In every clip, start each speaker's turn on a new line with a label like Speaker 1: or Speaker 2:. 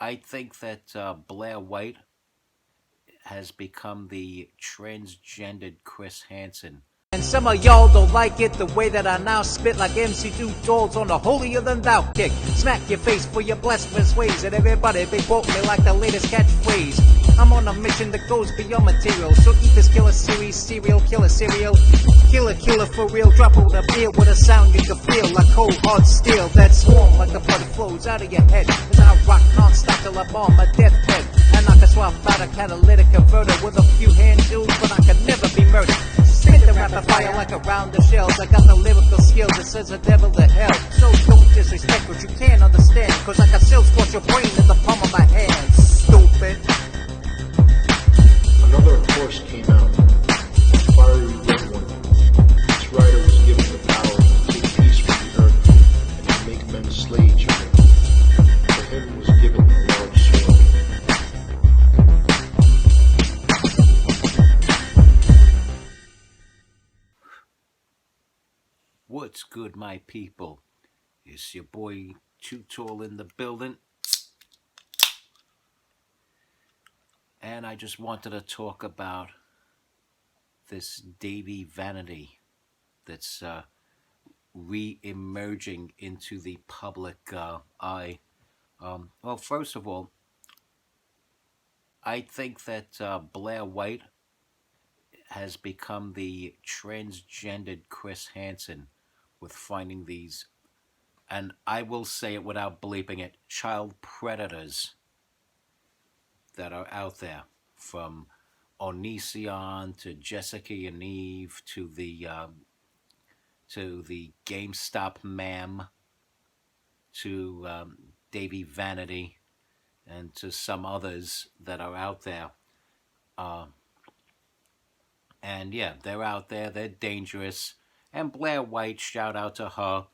Speaker 1: I think that Blair White has become the transgendered Chris Hansen.
Speaker 2: And some of y'all don't like it the way that I now spit like MC2 dolls on the holier than thou kick. Smack your face for your blasphemous ways, and everybody they quote me like the latest catchphrase. I'm on a mission that goes beyond material, so eat this killer series, serial killer cereal. Killer for real, drop on the beer with a sound you can feel like cold hard steel. That swarm like the blood flows out of your head as I rock non-stop till I'm on my deathbed. And I can swap out a catalytic converter with a few hand tools, but I can never be murdered. Spit the rapid fire like around the shells. I got the lyrical skills that sends the devil to hell. So don't disrespect what you can't understand, cause I can still scorch your brain in the palm of my hand. Stupid.
Speaker 3: Another horse came out, a fiery red one. Its rider was given the power to take peace from the earth and to make men slay children. To him was given a large sword.
Speaker 1: What's good, my people? It's your boy Too Tall in the building. And I just wanted to talk about this Dahvie Vanity that's re-emerging into the public eye. Well, first of all, I think that Blair White has become the transgendered Chris Hansen with finding these, and I will say it without bleeping it, child predators that are out there, from Onision to Jessica and Eve to the GameStop ma'am to Dahvie Vanity and to some others that are out there. And yeah, they're out there, they're dangerous. And Blair White, shout out to her.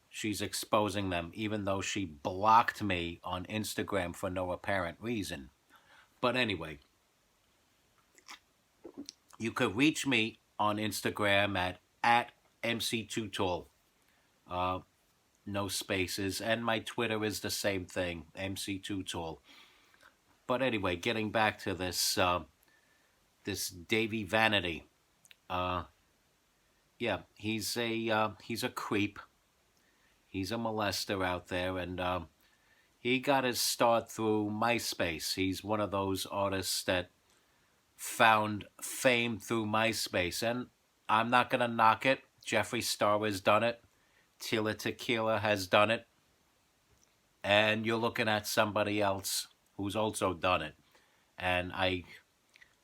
Speaker 1: She's exposing them, even though she blocked me on Instagram for no apparent reason. But anyway, you could reach me on Instagram at MC2Tall. No spaces. And my Twitter is the same thing, MC2Tall. But anyway, getting back to this this Dahvie Vanity. Yeah, he's a creep. He's a molester out there, and he got his start through MySpace. He's one of those artists that found fame through MySpace, and I'm not gonna knock it. Jeffree Star has done it. Tila Tequila has done it, and you're looking at somebody else who's also done it. And I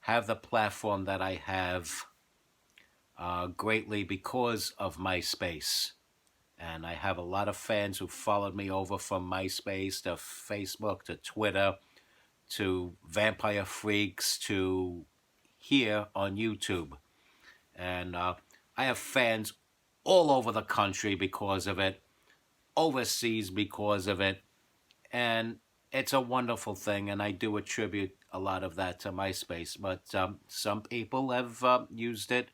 Speaker 1: have the platform that I have greatly because of MySpace. And I have a lot of fans who followed me over from MySpace to Facebook to Twitter to Vampire Freaks to here on YouTube. And I have fans all over the country because of it, overseas because of it. And it's a wonderful thing, and I do attribute a lot of that to MySpace. But some people have used it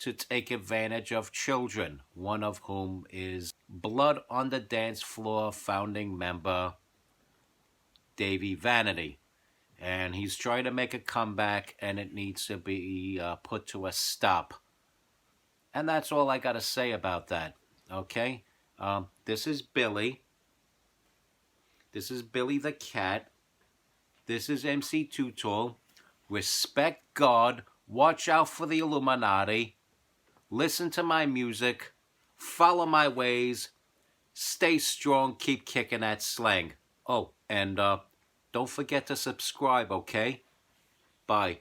Speaker 1: to take advantage of children, one of whom is Blood on the Dance Floor founding member Dahvie Vanity. And he's trying to make a comeback, and it needs to be put to a stop. And that's all I got to say about that, okay? This is Billy. This is Billy the Cat. This is MC2Tall. Respect God. Watch out for the Illuminati. Listen to my music. Follow my ways. Stay strong. Keep kicking that slang. Oh, and don't forget to subscribe, okay? Bye.